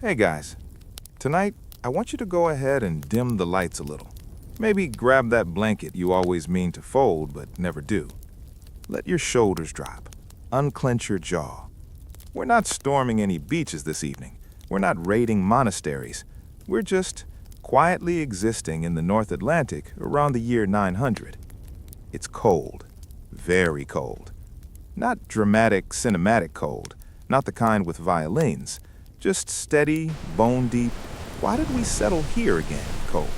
Hey guys, tonight I want you to go ahead and dim the lights a little. Maybe grab that blanket you always mean to fold but never do. Let your shoulders drop. Unclench your jaw. We're not storming any beaches this evening. We're not raiding monasteries. We're just quietly existing in the North Atlantic around the year 900. It's cold. Very cold. Not dramatic, cinematic cold. Not the kind with violins. Just steady, bone-deep, why did we settle here again, cold?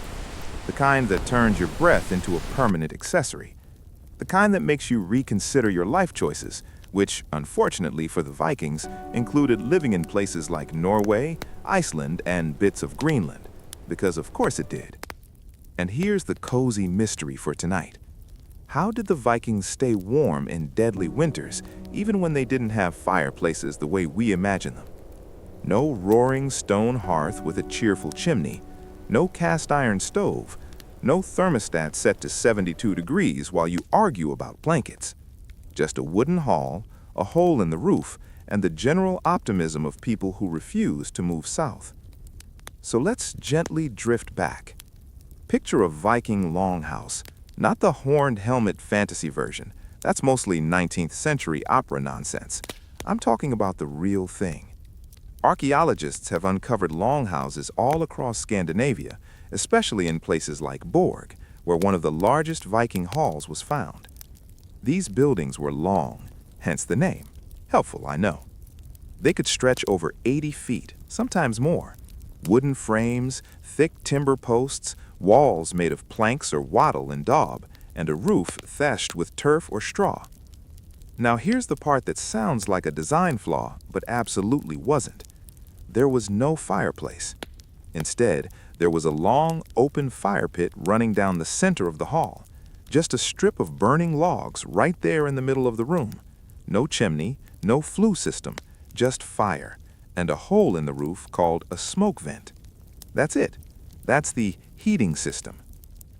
The kind that turns your breath into a permanent accessory. The kind that makes you reconsider your life choices, which, unfortunately for the Vikings, included living in places like Norway, Iceland, and bits of Greenland. Because of course it did. And here's the cozy mystery for tonight. How did the Vikings stay warm in deadly winters, even when they didn't have fireplaces the way we imagine them? No roaring stone hearth with a cheerful chimney, no cast iron stove, no thermostat set to 72 degrees while you argue about blankets. Just a wooden hall, a hole in the roof, and the general optimism of people who refuse to move south. So let's gently drift back. Picture a Viking longhouse, not the horned helmet fantasy version. That's mostly 19th century opera nonsense. I'm talking about the real thing. Archaeologists have uncovered longhouses all across Scandinavia, especially in places like Borg, where one of the largest Viking halls was found. These buildings were long, hence the name. Helpful, I know. They could stretch over 80 feet, sometimes more. Wooden frames, thick timber posts, walls made of planks or wattle and daub, and a roof thatched with turf or straw. Now here's the part that sounds like a design flaw, but absolutely wasn't. There was no fireplace. Instead, there was a long, open fire pit running down the center of the hall. Just a strip of burning logs right there in the middle of the room. No chimney, no flue system, just fire, and a hole in the roof called a smoke vent. That's it. That's the heating system.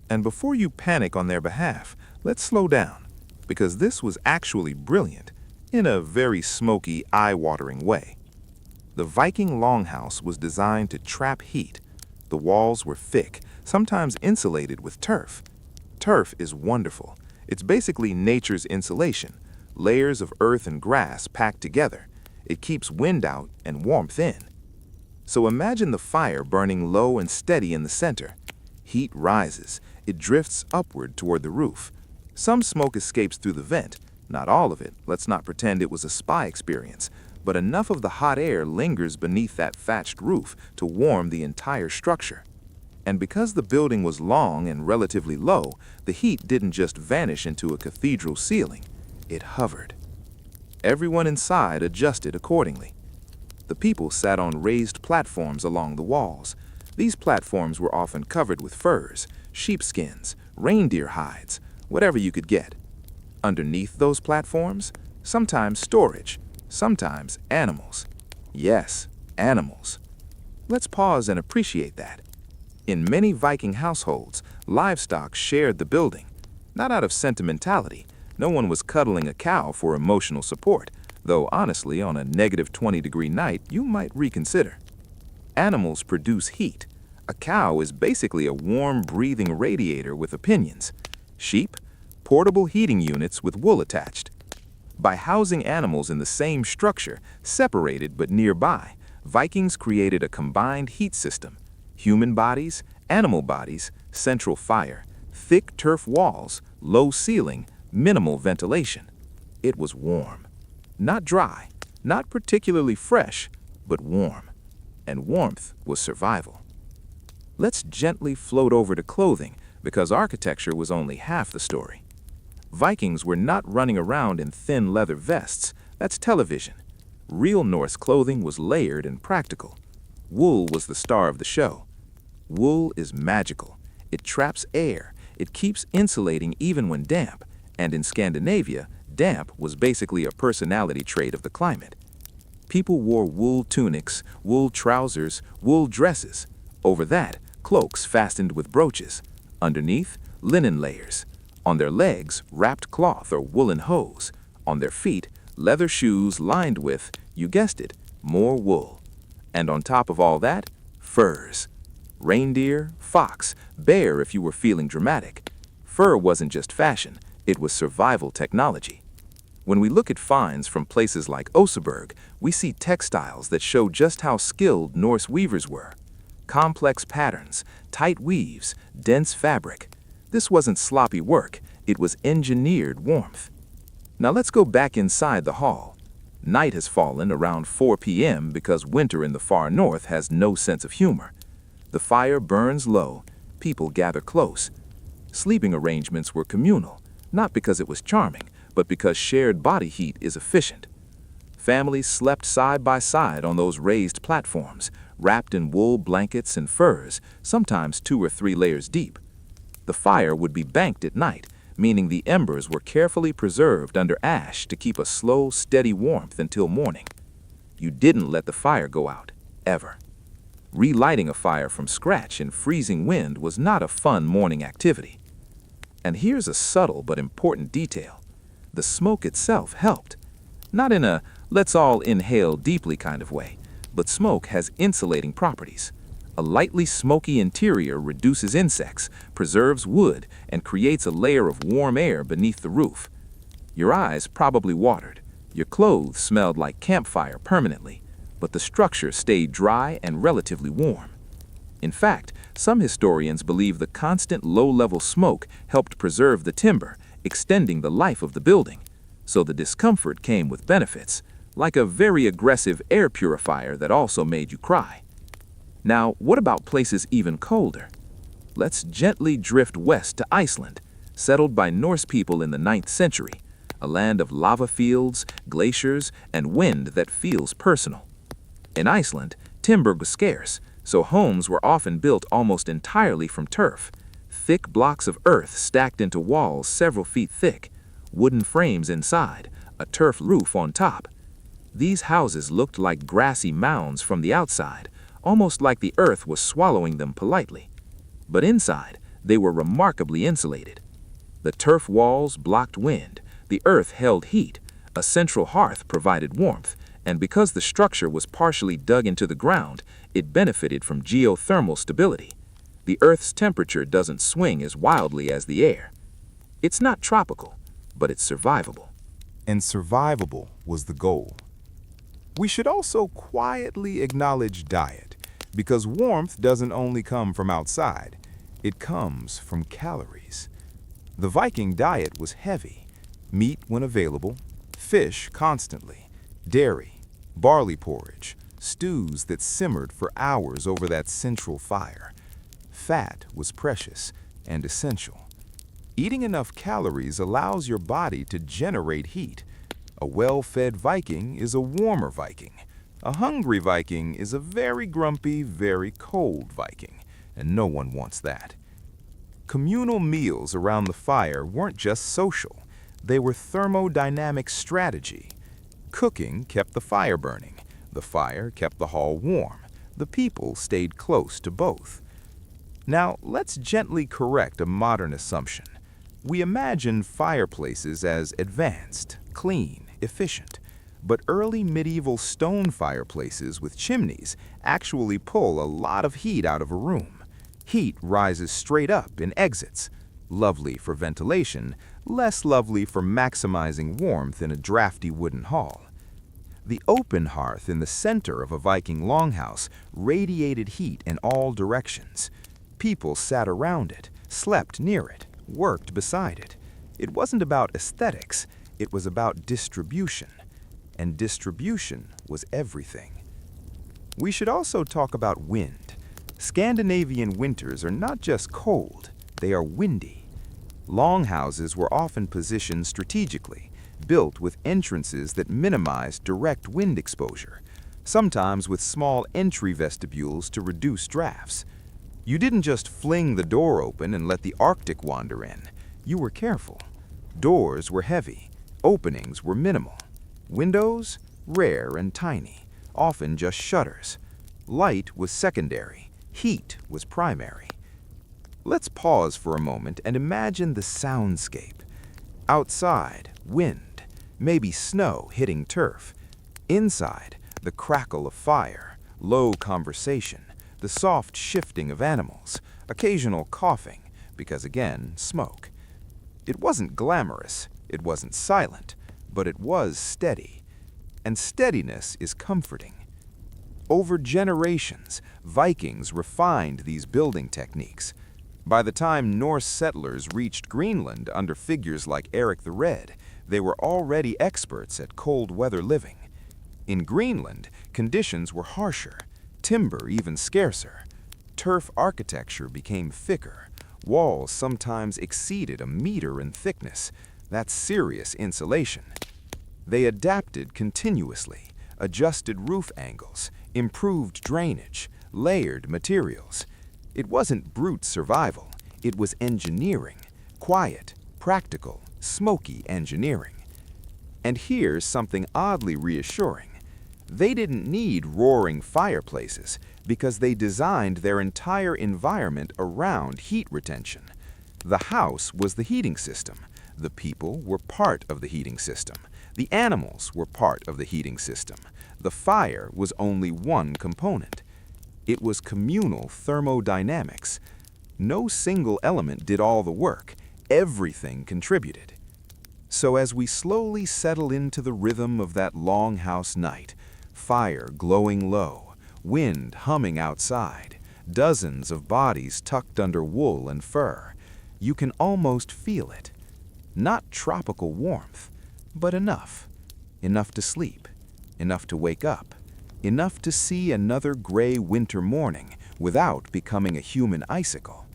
And before you panic on their behalf, let's slow down, because this was actually brilliant, in a very smoky, eye-watering way. The Viking longhouse was designed to trap heat. The walls were thick, sometimes insulated with turf. Turf is wonderful. It's basically nature's insulation, layers of earth and grass packed together. It keeps wind out and warmth in. So imagine the fire burning low and steady in the center. Heat rises. It drifts upward toward the roof. Some smoke escapes through the vent. Not all of it. Let's not pretend it was a spy experience. But enough of the hot air lingers beneath that thatched roof to warm the entire structure. And because the building was long and relatively low, the heat didn't just vanish into a cathedral ceiling. It hovered. Everyone inside adjusted accordingly. The people sat on raised platforms along the walls. These platforms were often covered with furs, sheepskins, reindeer hides, whatever you could get. Underneath those platforms, sometimes storage, sometimes animals. Yes, animals. Let's pause and appreciate that. In many Viking households, livestock shared the building. Not out of sentimentality. No one was cuddling a cow for emotional support, though honestly, on a negative 20-degree night, you might reconsider. Animals produce heat. A cow is basically a warm, breathing radiator with opinions. Sheep, portable heating units with wool attached. By housing animals in the same structure, separated but nearby, Vikings created a combined heat system. Human bodies, animal bodies, central fire, thick turf walls, low ceiling, minimal ventilation. It was warm. Not dry, not particularly fresh, but warm. And warmth was survival. Let's gently float over to clothing, because architecture was only half the story. Vikings were not running around in thin leather vests. That's television. Real Norse clothing was layered and practical. Wool was the star of the show. Wool is magical. It traps air. It keeps insulating even when damp. And in Scandinavia, damp was basically a personality trait of the climate. People wore wool tunics, wool trousers, wool dresses. Over that, cloaks fastened with brooches. Underneath, linen layers. On their legs, wrapped cloth or woolen hose. On their feet, leather shoes lined with, you guessed it, more wool. And on top of all that, furs. Reindeer, fox, bear if you were feeling dramatic. Fur wasn't just fashion, it was survival technology. When we look at finds from places like Oseberg, we see textiles that show just how skilled Norse weavers were. Complex patterns, tight weaves, dense fabric. This wasn't sloppy work, it was engineered warmth. Now let's go back inside the hall. Night has fallen around 4 p.m. because winter in the far north has no sense of humor. The fire burns low, people gather close. Sleeping arrangements were communal, not because it was charming, but because shared body heat is efficient. Families slept side by side on those raised platforms, wrapped in wool blankets and furs, sometimes 2 or 3 layers deep. The fire would be banked at night, meaning the embers were carefully preserved under ash to keep a slow, steady warmth until morning. You didn't let the fire go out, ever. Relighting a fire from scratch in freezing wind was not a fun morning activity. And here's a subtle but important detail. The smoke itself helped. Not in a let's all inhale deeply kind of way, but smoke has insulating properties. A lightly smoky interior reduces insects, preserves wood, and creates a layer of warm air beneath the roof. Your eyes probably watered. Your clothes smelled like campfire permanently, but the structure stayed dry and relatively warm. In fact, some historians believe the constant low-level smoke helped preserve the timber, extending the life of the building. So the discomfort came with benefits, like a very aggressive air purifier that also made you cry. Now, what about places even colder? Let's gently drift west to Iceland, settled by Norse people in the 9th century, a land of lava fields, glaciers, and wind that feels personal. In Iceland, timber was scarce, so homes were often built almost entirely from turf. Thick blocks of earth stacked into walls several feet thick, wooden frames inside, a turf roof on top. These houses looked like grassy mounds from the outside, almost like the earth was swallowing them politely. But inside, they were remarkably insulated. The turf walls blocked wind, the earth held heat, a central hearth provided warmth, and because the structure was partially dug into the ground, it benefited from geothermal stability. The earth's temperature doesn't swing as wildly as the air. It's not tropical, but it's survivable. And survivable was the goal. We should also quietly acknowledge diet, because warmth doesn't only come from outside, it comes from calories. The Viking diet was heavy, meat when available, fish constantly, dairy, barley porridge, stews that simmered for hours over that central fire. Fat was precious and essential. Eating enough calories allows your body to generate heat. A well-fed Viking is a warmer Viking. A hungry Viking is a very grumpy, very cold Viking, and no one wants that. Communal meals around the fire weren't just social. They were thermodynamic strategy. Cooking kept the fire burning. The fire kept the hall warm. The people stayed close to both. Now, let's gently correct a modern assumption. We imagine fireplaces as advanced, clean, efficient. But early medieval stone fireplaces with chimneys actually pull a lot of heat out of a room. Heat rises straight up in exits. Lovely for ventilation, less lovely for maximizing warmth in a drafty wooden hall. The open hearth in the center of a Viking longhouse radiated heat in all directions. People sat around it, slept near it, worked beside it. It wasn't about aesthetics, it was about distribution. And distribution was everything. We should also talk about wind. Scandinavian winters are not just cold, they are windy. Longhouses were often positioned strategically, built with entrances that minimized direct wind exposure, sometimes with small entry vestibules to reduce drafts. You didn't just fling the door open and let the Arctic wander in. You were careful. Doors were heavy. Openings were minimal. Windows, rare and tiny, often just shutters. Light was secondary. Heat was primary. Let's pause for a moment and imagine the soundscape. Outside, wind, maybe snow hitting turf. Inside, the crackle of fire, low conversation, the soft shifting of animals, occasional coughing, because again, smoke. It wasn't glamorous, it wasn't silent, but it was steady. And steadiness is comforting. Over generations, Vikings refined these building techniques. By the time Norse settlers reached Greenland under figures like Eric the Red, they were already experts at cold weather living. In Greenland, conditions were harsher, timber even scarcer. Turf architecture became thicker. Walls sometimes exceeded a meter in thickness. That's serious insulation. They adapted continuously, adjusted roof angles, improved drainage, layered materials. It wasn't brute survival, it was engineering, quiet, practical, smoky engineering. And here's something oddly reassuring. They didn't need roaring fireplaces because they designed their entire environment around heat retention. The house was the heating system. The people were part of the heating system. The animals were part of the heating system. The fire was only one component. It was communal thermodynamics. No single element did all the work. Everything contributed. So as we slowly settle into the rhythm of that longhouse night, fire glowing low, wind humming outside, dozens of bodies tucked under wool and fur, you can almost feel it. Not tropical warmth, but enough. Enough to sleep, enough to wake up, enough to see another gray winter morning without becoming a human icicle.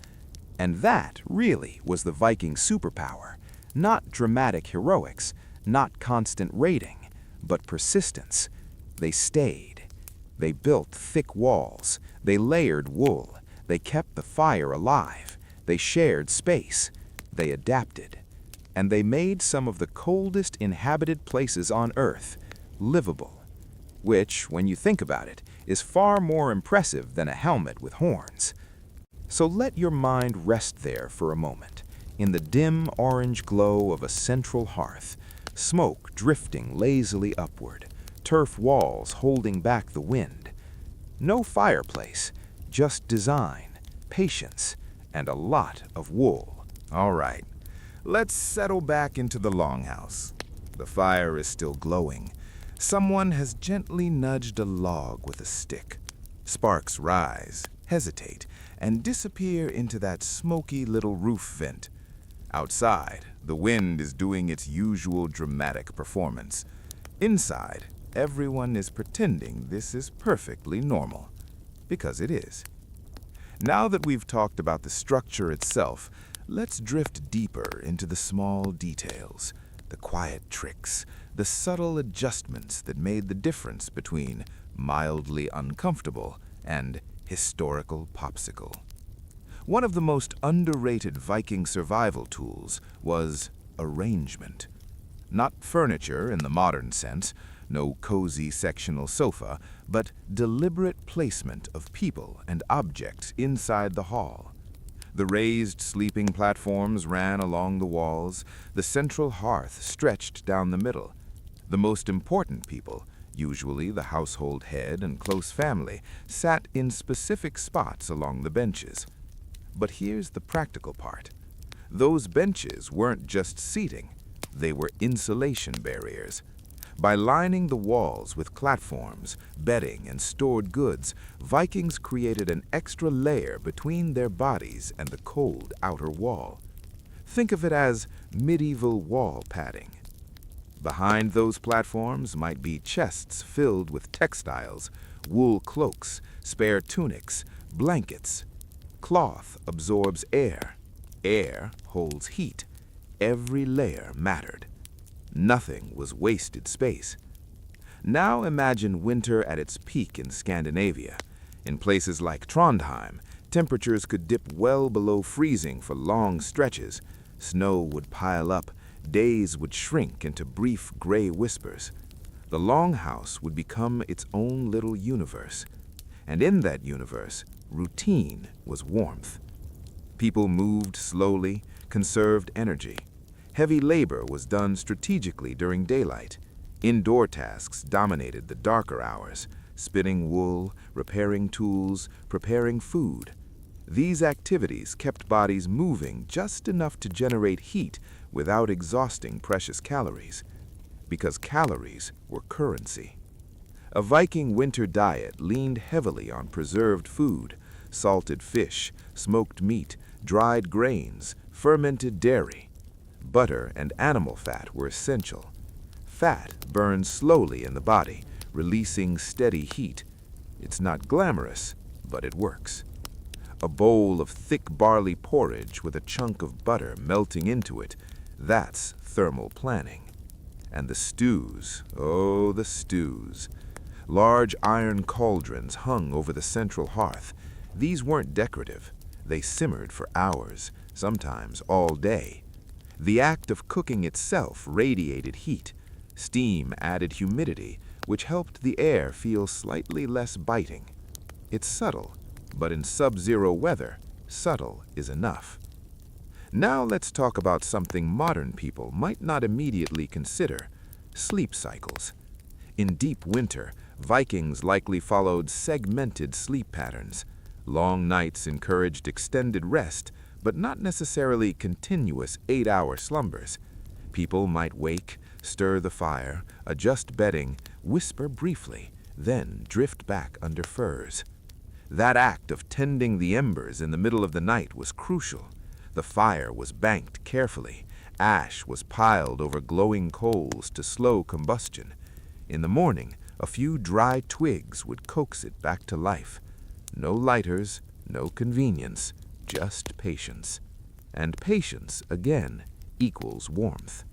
And that really was the Viking superpower. Not dramatic heroics, not constant raiding, but persistence. They stayed. They built thick walls. They layered wool. They kept the fire alive. They shared space. They adapted. And they made some of the coldest inhabited places on Earth livable. Which, when you think about it, is far more impressive than a helmet with horns. So let your mind rest there for a moment. In the dim orange glow of a central hearth, smoke drifting lazily upward, turf walls holding back the wind. No fireplace, just design, patience, and a lot of wool. All right, let's settle back into the longhouse. The fire is still glowing. Someone has gently nudged a log with a stick. Sparks rise, hesitate, and disappear into that smoky little roof vent. Outside, the wind is doing its usual dramatic performance. Inside, everyone is pretending this is perfectly normal, because it is. Now that we've talked about the structure itself, let's drift deeper into the small details, the quiet tricks, the subtle adjustments that made the difference between mildly uncomfortable and historical popsicle. One of the most underrated Viking survival tools was arrangement. Not furniture in the modern sense, no cozy sectional sofa, but deliberate placement of people and objects inside the hall. The raised sleeping platforms ran along the walls, the central hearth stretched down the middle. The most important people, usually the household head and close family, sat in specific spots along the benches. But here's the practical part. Those benches weren't just seating, they were insulation barriers. By lining the walls with platforms, bedding, and stored goods, Vikings created an extra layer between their bodies and the cold outer wall. Think of it as medieval wall padding. Behind those platforms might be chests filled with textiles, wool cloaks, spare tunics, blankets. Cloth absorbs air. Air holds heat. Every layer mattered. Nothing was wasted space. Now imagine winter at its peak in Scandinavia. In places like Trondheim, temperatures could dip well below freezing for long stretches. Snow would pile up. Days would shrink into brief gray whispers. The longhouse would become its own little universe. And in that universe, routine was warmth. People moved slowly, conserved energy. Heavy labor was done strategically during daylight. Indoor tasks dominated the darker hours. spinning wool, repairing tools, preparing food. These activities kept bodies moving just enough to generate heat without exhausting precious calories, because calories were currency. A Viking winter diet leaned heavily on preserved food, salted fish, smoked meat, dried grains, fermented dairy. Butter and animal fat were essential. Fat burns slowly in the body, releasing steady heat. It's not glamorous, but it works. A bowl of thick barley porridge with a chunk of butter melting into it, that's thermal planning. And the stews, oh, the stews. Large iron cauldrons hung over the central hearth. These weren't decorative. They simmered for hours, sometimes all day. The act of cooking itself radiated heat. Steam added humidity, which helped the air feel slightly less biting. It's subtle, but in sub-zero weather, subtle is enough. Now let's talk about something modern people might not immediately consider: sleep cycles. In deep winter, Vikings likely followed segmented sleep patterns. Long nights encouraged extended rest, but not necessarily continuous 8-hour slumbers. People might wake, stir the fire, adjust bedding, whisper briefly, then drift back under furs. That act of tending the embers in the middle of the night was crucial. The fire was banked carefully. Ash was piled over glowing coals to slow combustion. In the morning, a few dry twigs would coax it back to life. No lighters, no convenience, just patience. And patience, again, equals warmth.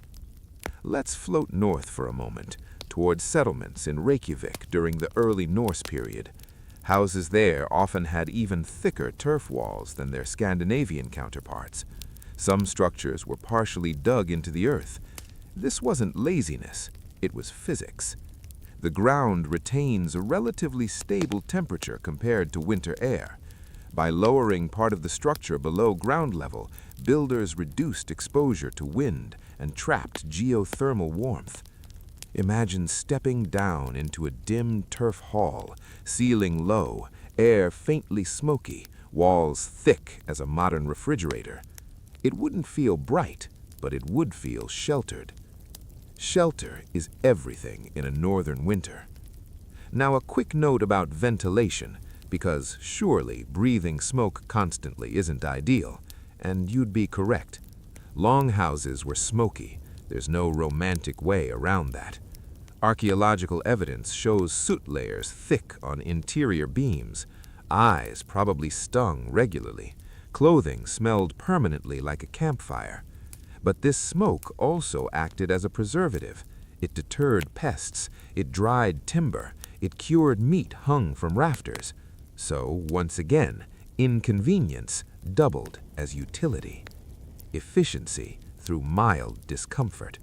Let's float north for a moment, toward settlements in Reykjavik during the early Norse period. Houses there often had even thicker turf walls than their Scandinavian counterparts. Some structures were partially dug into the earth. This wasn't laziness, it was physics. The ground retains a relatively stable temperature compared to winter air. By lowering part of the structure below ground level, builders reduced exposure to wind and trapped geothermal warmth. Imagine stepping down into a dim turf hall, ceiling low, air faintly smoky, walls thick as a modern refrigerator. It wouldn't feel bright, but it would feel sheltered. Shelter is everything in a northern winter. Now a quick note about ventilation, because surely breathing smoke constantly isn't ideal, and you'd be correct. Longhouses were smoky. There's no romantic way around that. Archaeological evidence shows soot layers thick on interior beams. Eyes probably stung regularly. Clothing smelled permanently like a campfire. But this smoke also acted as a preservative. It deterred pests, it dried timber, it cured meat hung from rafters. So, once again, inconvenience doubled as utility. Efficiency through mild discomfort.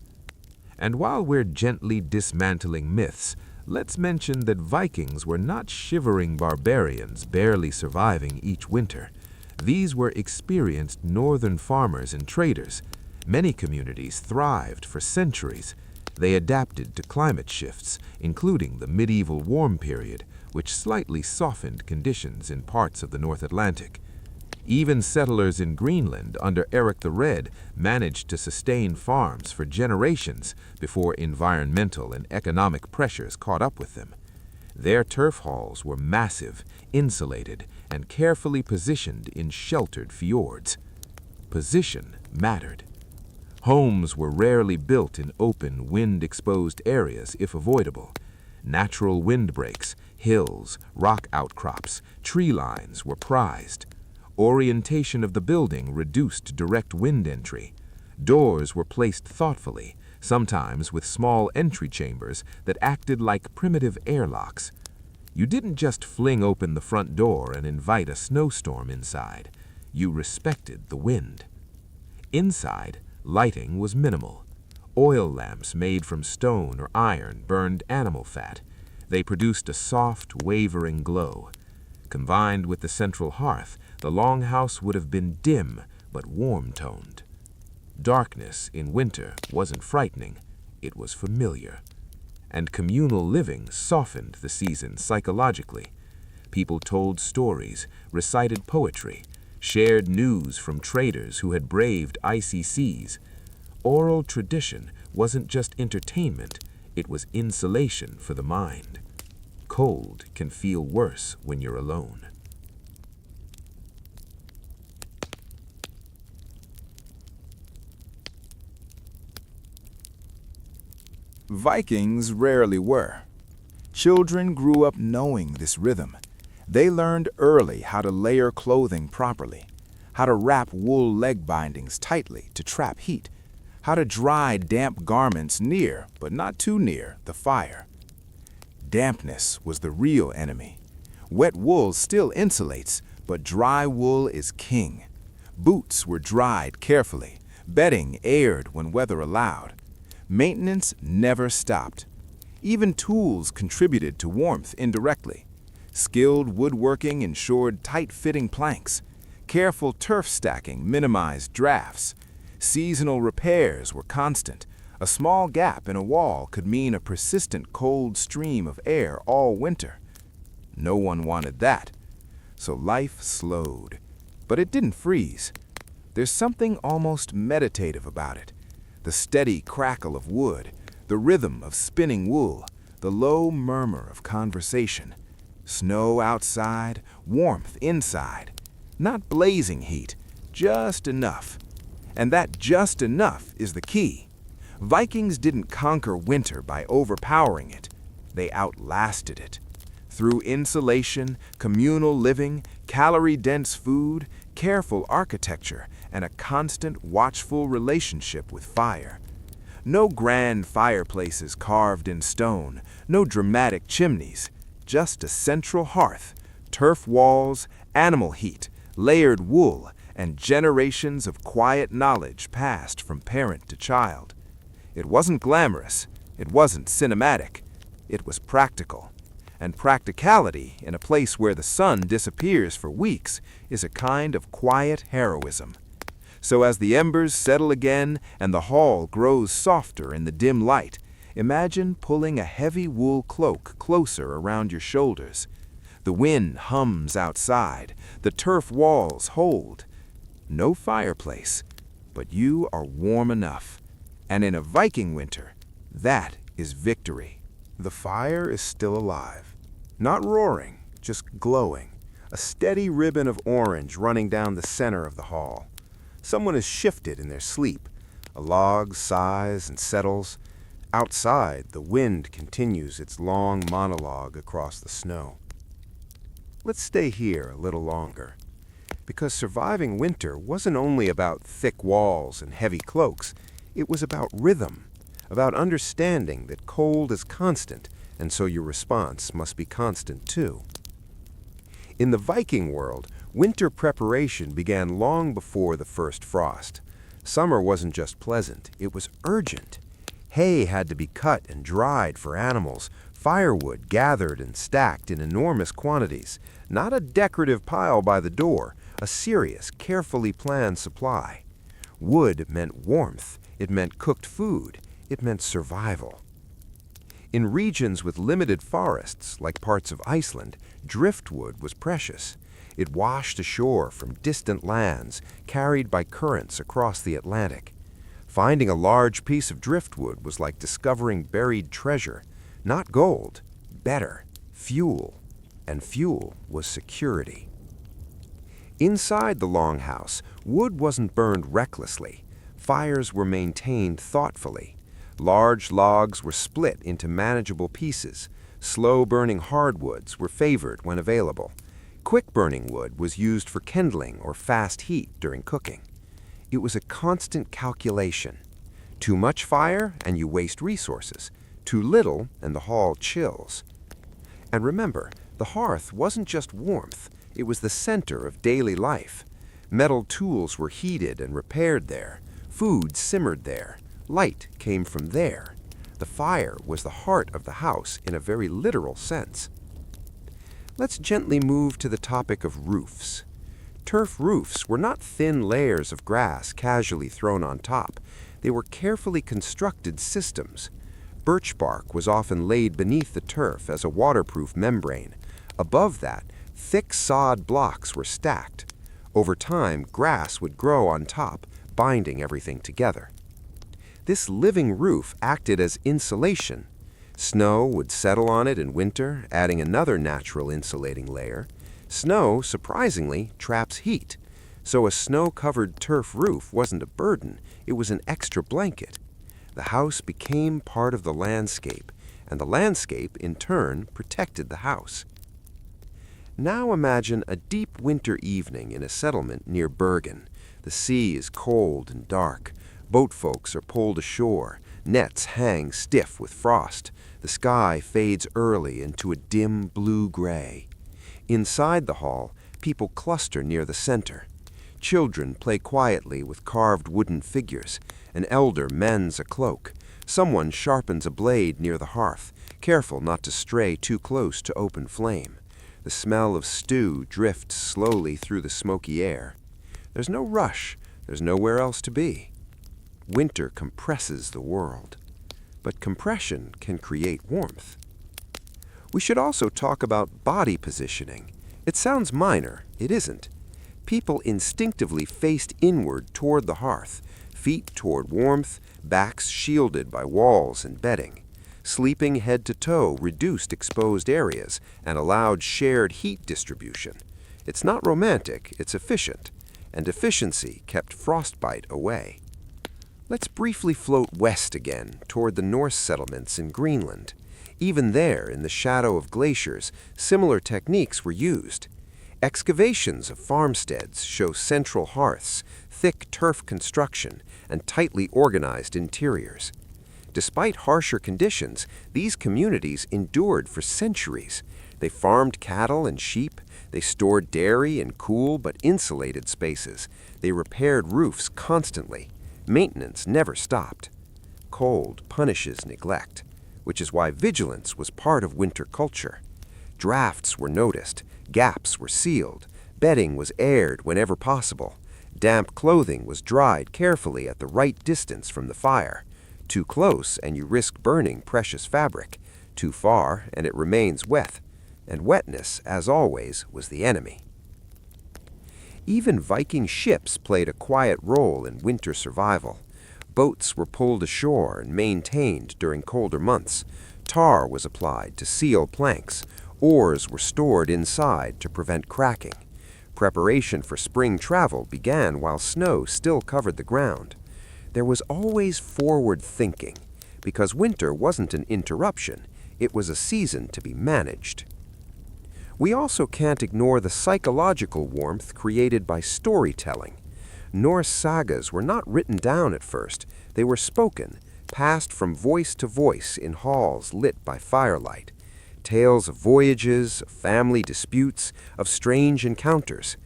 And while we're gently dismantling myths, let's mention that Vikings were not shivering barbarians barely surviving each winter. These were experienced northern farmers and traders. Many communities thrived for centuries. They adapted to climate shifts, including the medieval warm period, which slightly softened conditions in parts of the North Atlantic. Even settlers in Greenland under Eric the Red managed to sustain farms for generations before environmental and economic pressures caught up with them. Their turf halls were massive, insulated, and carefully positioned in sheltered fjords. Position mattered. Homes were rarely built in open, wind-exposed areas if avoidable. Natural windbreaks, hills, rock outcrops, tree lines were prized. Orientation of the building reduced direct wind entry. Doors were placed thoughtfully, sometimes with small entry chambers that acted like primitive airlocks. You didn't just fling open the front door and invite a snowstorm inside. You respected the wind. Inside, lighting was minimal. Oil lamps made from stone or iron burned animal fat. They produced a soft, wavering glow. Combined with the central hearth, the longhouse would have been dim but warm-toned. Darkness in winter wasn't frightening, it was familiar. and communal living softened the season psychologically. People told stories, recited poetry, shared news from traders who had braved icy seas. Oral tradition wasn't just entertainment, it was insulation for the mind. Cold can feel worse when you're alone. Vikings rarely were. Children grew up knowing this rhythm. They learned early how to layer clothing properly, how to wrap wool leg bindings tightly to trap heat, how to dry damp garments near, but not too near, the fire. Dampness was the real enemy. Wet wool still insulates, but dry wool is king. Boots were dried carefully, bedding aired when weather allowed. Maintenance never stopped. Even tools contributed to warmth indirectly. Skilled woodworking ensured tight-fitting planks. Careful turf stacking minimized drafts. Seasonal repairs were constant. A small gap in a wall could mean a persistent cold stream of air all winter. No one wanted that. So life slowed. But it didn't freeze. There's something almost meditative about it. The steady crackle of wood, the rhythm of spinning wool, the low murmur of conversation. Snow outside, warmth inside. Not blazing heat, just enough. And that just enough is the key. Vikings didn't conquer winter by overpowering it. They outlasted it. Through insulation, communal living, calorie-dense food, careful architecture, and a constant, watchful relationship with fire. No grand fireplaces carved in stone, no dramatic chimneys, just a central hearth, turf walls, animal heat, layered wool, and generations of quiet knowledge passed from parent to child. It wasn't glamorous, it wasn't cinematic, it was practical. And practicality in a place where the sun disappears for weeks is a kind of quiet heroism. So as the embers settle again and the hall grows softer in the dim light, imagine pulling a heavy wool cloak closer around your shoulders. The wind hums outside, the turf walls hold. No fireplace, but you are warm enough. And in a Viking winter, that is victory. The fire is still alive. Not roaring, just glowing. A steady ribbon of orange running down the center of the hall. Someone has shifted in their sleep. A log sighs and settles. Outside, the wind continues its long monologue across the snow. Let's stay here a little longer. Because surviving winter wasn't only about thick walls and heavy cloaks. It was about rhythm, about understanding that cold is constant, and so your response must be constant too. In the Viking world, winter preparation began long before the first frost. Summer wasn't just pleasant, it was urgent. Hay had to be cut and dried for animals, firewood gathered and stacked in enormous quantities, not a decorative pile by the door, a serious, carefully planned supply. Wood meant warmth, it meant cooked food, it meant survival. In regions with limited forests, like parts of Iceland, driftwood was precious. It washed ashore from distant lands, carried by currents across the Atlantic. Finding a large piece of driftwood was like discovering buried treasure. Not gold, better, fuel. And fuel was security. Inside the longhouse, wood wasn't burned recklessly. Fires were maintained thoughtfully. Large logs were split into manageable pieces. Slow-burning hardwoods were favored when available. Quick-burning wood was used for kindling or fast heat during cooking. It was a constant calculation. Too much fire, and you waste resources. Too little, and the hall chills. And remember, the hearth wasn't just warmth. It was the center of daily life. Metal tools were heated and repaired there. Food simmered there. Light came from there. The fire was the heart of the house in a very literal sense. Let's gently move to the topic of roofs. Turf roofs were not thin layers of grass casually thrown on top. They were carefully constructed systems. Birch bark was often laid beneath the turf as a waterproof membrane. Above that, thick sod blocks were stacked. Over time, grass would grow on top, binding everything together. This living roof acted as insulation. Snow would settle on it in winter, adding another natural insulating layer. Snow, surprisingly, traps heat. So a snow-covered turf roof wasn't a burden, it was an extra blanket. The house became part of the landscape, and the landscape, in turn, protected the house. Now imagine a deep winter evening in a settlement near Bergen. The sea is cold and dark. Boatfolks are pulled ashore. Nets hang stiff with frost. The sky fades early into a dim blue-gray. Inside the hall, people cluster near the center. Children play quietly with carved wooden figures. An elder mends a cloak. Someone sharpens a blade near the hearth, careful not to stray too close to open flame. The smell of stew drifts slowly through the smoky air. There's no rush. There's nowhere else to be. Winter compresses the world, but compression can create warmth. We should also talk about body positioning. It sounds minor. It isn't. People instinctively faced inward toward the hearth, feet toward warmth, backs shielded by walls and bedding. Sleeping head to toe reduced exposed areas and allowed shared heat distribution. It's not romantic, it's efficient, and efficiency kept frostbite away. Let's briefly float west again toward the Norse settlements in Greenland. Even there, in the shadow of glaciers, similar techniques were used. Excavations of farmsteads show central hearths, thick turf construction, and tightly organized interiors. Despite harsher conditions, these communities endured for centuries. They farmed cattle and sheep. They stored dairy in cool but insulated spaces. They repaired roofs constantly. Maintenance never stopped. Cold punishes neglect, which is why vigilance was part of winter culture. Drafts were noticed. Gaps were sealed. Bedding was aired whenever possible. Damp clothing was dried carefully at the right distance from the fire. Too close and you risk burning precious fabric. Too far and it remains wet. And wetness, as always, was the enemy. Even Viking ships played a quiet role in winter survival. Boats were pulled ashore and maintained during colder months. Tar was applied to seal planks. Oars were stored inside to prevent cracking. Preparation for spring travel began while snow still covered the ground. There was always forward thinking, because winter wasn't an interruption, it was a season to be managed. We also can't ignore the psychological warmth created by storytelling. Norse sagas were not written down at first, they were spoken, passed from voice to voice in halls lit by firelight. Tales of voyages, of family disputes, of strange encounters.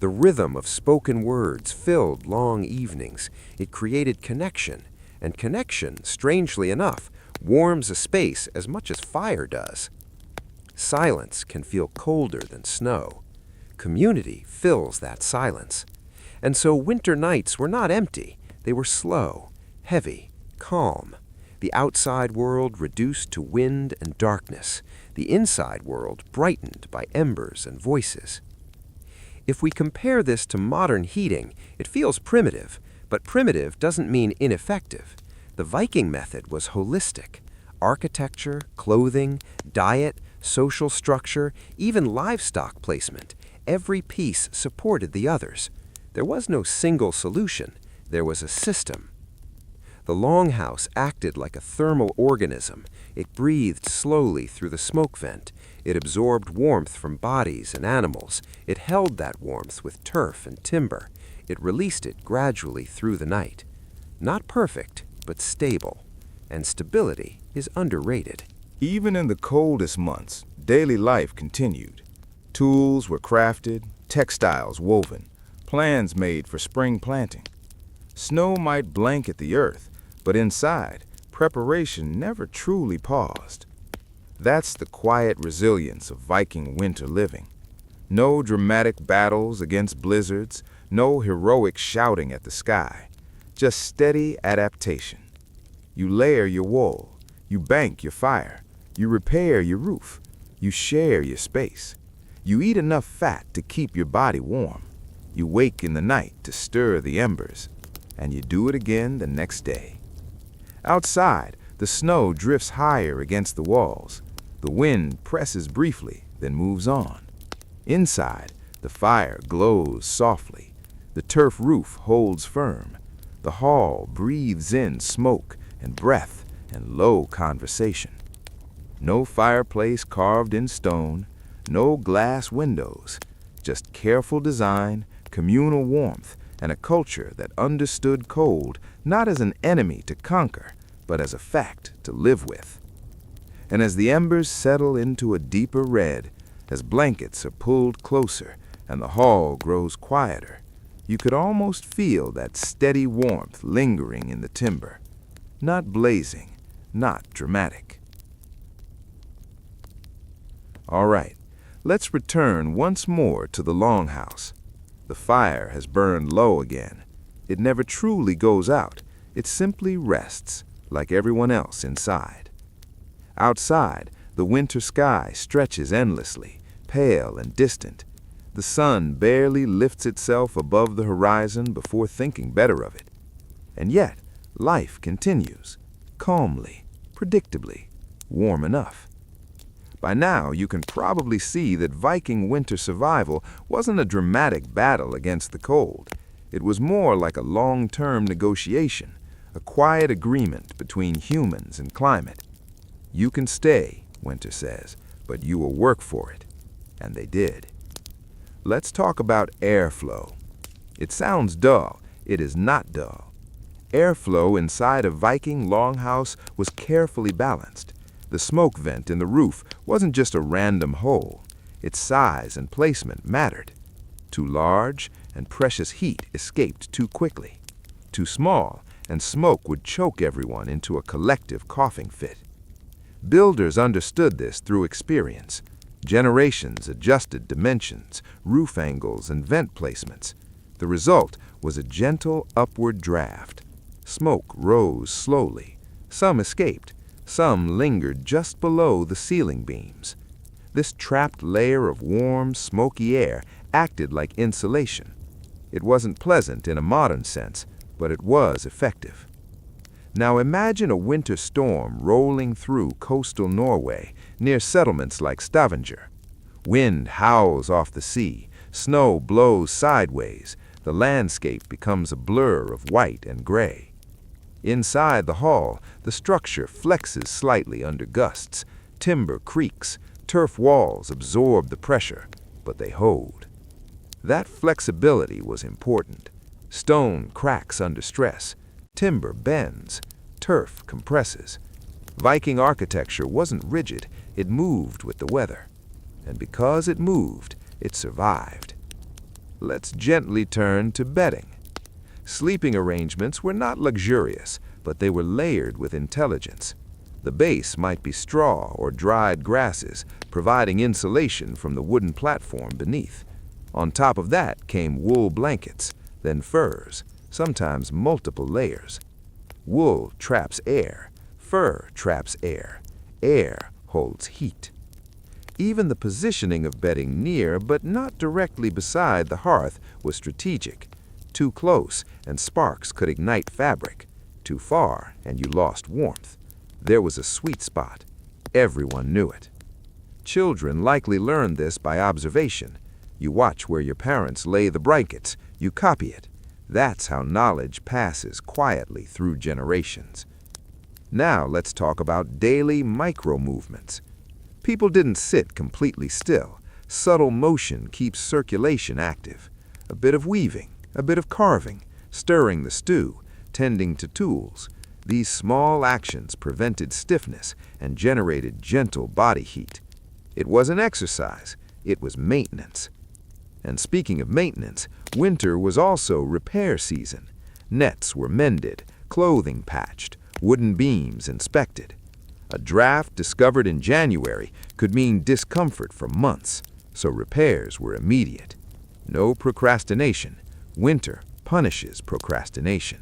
The rhythm of spoken words filled long evenings. It created connection, and connection, strangely enough, warms a space as much as fire does. Silence can feel colder than snow. Community fills that silence. And so winter nights were not empty. They were slow, heavy, calm. The outside world reduced to wind and darkness. The inside world brightened by embers and voices. If we compare this to modern heating, it feels primitive, but primitive doesn't mean ineffective. The Viking method was holistic. Architecture, clothing, diet, social structure, even livestock placement. Every piece supported the others. There was no single solution. There was a system. The longhouse acted like a thermal organism. It breathed slowly through the smoke vent. It absorbed warmth from bodies and animals. It held that warmth with turf and timber. It released it gradually through the night. Not perfect, but stable. And stability is underrated. Even in the coldest months, daily life continued. Tools were crafted, textiles woven, plans made for spring planting. Snow might blanket the earth, but inside, preparation never truly paused. That's the quiet resilience of Viking winter living. No dramatic battles against blizzards, no heroic shouting at the sky, just steady adaptation. You layer your wool, You bank your fire. You repair your roof. You share your space. You eat enough fat to keep your body warm. You wake in the night to stir the embers. And you do it again the next day. Outside, the snow drifts higher against the walls. The wind presses briefly, then moves on. Inside, the fire glows softly. The turf roof holds firm. The hall breathes in smoke and breath and low conversation. No fireplace carved in stone, no glass windows, just careful design, communal warmth, and a culture that understood cold not as an enemy to conquer, but as a fact to live with. And as the embers settle into a deeper red, as blankets are pulled closer and the hall grows quieter, you could almost feel that steady warmth lingering in the timber. Not blazing, not dramatic. All right, let's return once more to the longhouse. The fire has burned low again. It never truly goes out. It simply rests, like everyone else inside. Outside, the winter sky stretches endlessly, pale and distant. The sun barely lifts itself above the horizon before thinking better of it. And yet, life continues, calmly, predictably, warm enough. By now, you can probably see that Viking winter survival wasn't a dramatic battle against the cold. It was more like a long-term negotiation, a quiet agreement between humans and climate. You can stay, winter says, but you will work for it. And they did. Let's talk about airflow. It sounds dull. It is not dull. Airflow inside a Viking longhouse was carefully balanced. The smoke vent in the roof wasn't just a random hole. Its size and placement mattered. Too large, and precious heat escaped too quickly. Too small, and smoke would choke everyone into a collective coughing fit. Builders understood this through experience. Generations adjusted dimensions, roof angles, and vent placements. The result was a gentle upward draft. Smoke rose slowly. Some escaped. Some lingered just below the ceiling beams. This trapped layer of warm, smoky air acted like insulation. It wasn't pleasant in a modern sense, but it was effective. Now imagine a winter storm rolling through coastal Norway near settlements like Stavanger. Wind howls off the sea, snow blows sideways, the landscape becomes a blur of white and gray. Inside the hall, the structure flexes slightly under gusts, timber creaks, turf walls absorb the pressure, but they hold. That flexibility was important. Stone cracks under stress, timber bends, turf compresses. Viking architecture wasn't rigid, it moved with the weather. And because it moved, it survived. Let's gently turn to bedding. Sleeping arrangements were not luxurious, but they were layered with intelligence. The base might be straw or dried grasses, providing insulation from the wooden platform beneath. On top of that came wool blankets, then furs, sometimes multiple layers. Wool traps air, fur traps air, air holds heat. Even the positioning of bedding near but not directly beside the hearth was strategic. Too close and sparks could ignite fabric. Too far and you lost warmth. There was a sweet spot. Everyone knew it. Children likely learned this by observation. You watch where your parents lay the blankets, you copy it. That's how knowledge passes quietly through generations. Now let's talk about daily micro-movements. People didn't sit completely still. Subtle motion keeps circulation active. A bit of weaving, a bit of carving, stirring the stew, tending to tools. These small actions prevented stiffness and generated gentle body heat. It wasn't exercise, it was maintenance. And speaking of maintenance, winter was also repair season. Nets were mended, clothing patched, wooden beams inspected. A draft discovered in January could mean discomfort for months, so repairs were immediate. No procrastination. Winter punishes procrastination.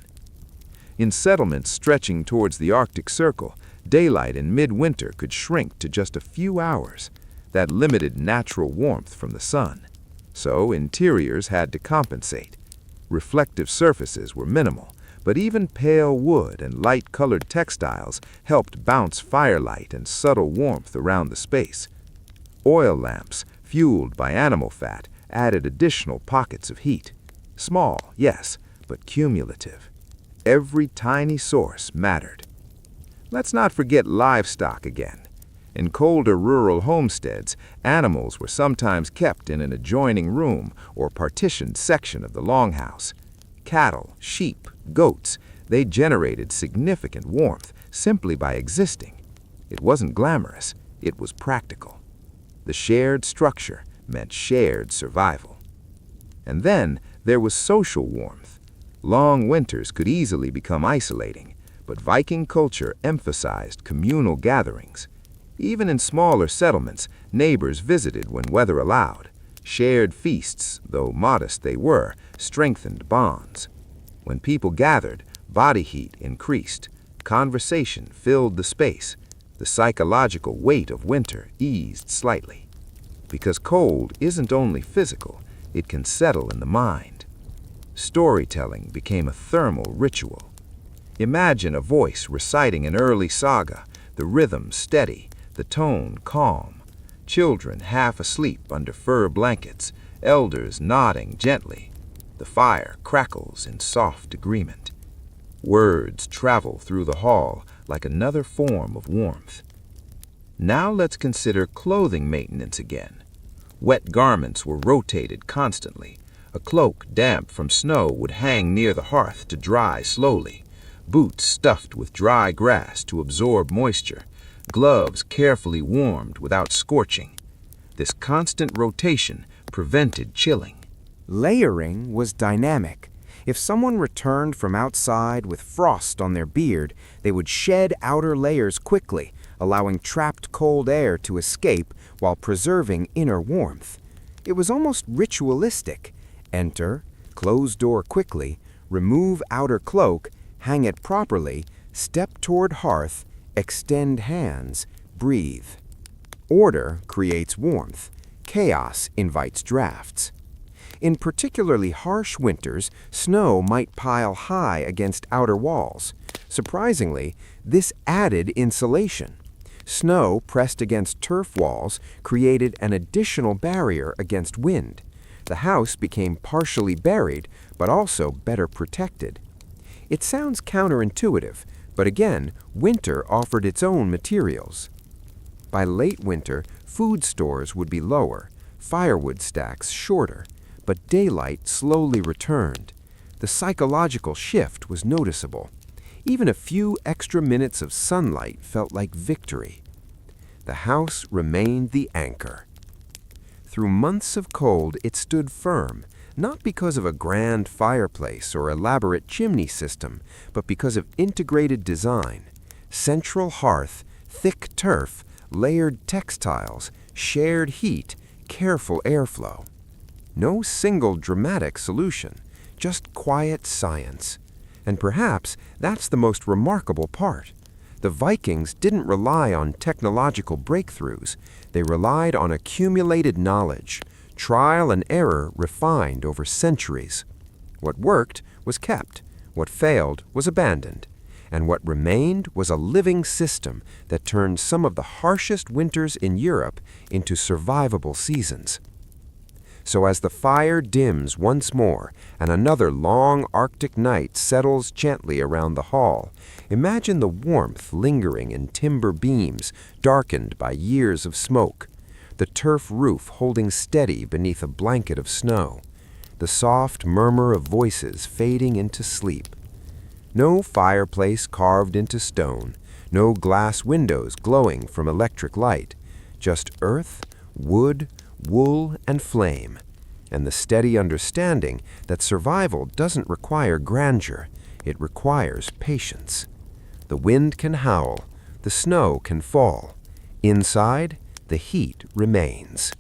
In settlements stretching towards the Arctic Circle, Daylight in midwinter could shrink to just a few hours. That limited natural warmth from the sun. So interiors had to compensate. Reflective surfaces were minimal, but even pale wood and light-colored textiles helped bounce firelight and subtle warmth around the space. Oil lamps, fueled by animal fat, added additional pockets of heat. Small, yes, but cumulative. Every tiny source mattered. Let's not forget livestock again. In colder rural homesteads, animals were sometimes kept in an adjoining room or partitioned section of the longhouse. Cattle, sheep, goats, they generated significant warmth simply by existing. It wasn't glamorous, it was practical. The shared structure meant shared survival. And then there was social warmth. Long winters could easily become isolating, but Viking culture emphasized communal gatherings. Even in smaller settlements, neighbors visited when weather allowed. Shared feasts, though modest they were, strengthened bonds. When people gathered, body heat increased. Conversation filled the space. The psychological weight of winter eased slightly. Because cold isn't only physical, it can settle in the mind. Storytelling became a thermal ritual. Imagine a voice reciting an early saga, the rhythm steady, the tone calm. Children half asleep under fur blankets, elders nodding gently. The fire crackles in soft agreement. Words travel through the hall like another form of warmth. Now let's consider clothing maintenance again. Wet garments were rotated constantly. A cloak damp from snow would hang near the hearth to dry slowly. Boots stuffed with dry grass to absorb moisture. Gloves carefully warmed without scorching. This constant rotation prevented chilling. Layering was dynamic. If someone returned from outside with frost on their beard, they would shed outer layers quickly, allowing trapped cold air to escape while preserving inner warmth. It was almost ritualistic. Enter, close door quickly, remove outer cloak, hang it properly, step toward hearth, extend hands, breathe. Order creates warmth. Chaos invites drafts. In particularly harsh winters, snow might pile high against outer walls. Surprisingly, this added insulation. Snow pressed against turf walls created an additional barrier against wind. The house became partially buried, but also better protected. It sounds counterintuitive, but again, winter offered its own materials. By late winter, food stores would be lower, firewood stacks shorter, but daylight slowly returned. The psychological shift was noticeable. Even a few extra minutes of sunlight felt like victory. The house remained the anchor. Through months of cold, it stood firm, not because of a grand fireplace or elaborate chimney system, but because of integrated design. Central hearth, thick turf, layered textiles, shared heat, careful airflow. No single dramatic solution, just quiet science. And perhaps that's the most remarkable part. The Vikings didn't rely on technological breakthroughs. They relied on accumulated knowledge, trial and error refined over centuries. What worked was kept, what failed was abandoned, and what remained was a living system that turned some of the harshest winters in Europe into survivable seasons. So as the fire dims once more and another long Arctic night settles gently around the hall, imagine the warmth lingering in timber beams darkened by years of smoke, the turf roof holding steady beneath a blanket of snow, the soft murmur of voices fading into sleep. No fireplace carved into stone, no glass windows glowing from electric light, just earth, wood, wool, and flame, and the steady understanding that survival doesn't require grandeur, it requires patience. The wind can howl, the snow can fall. Inside, the heat remains.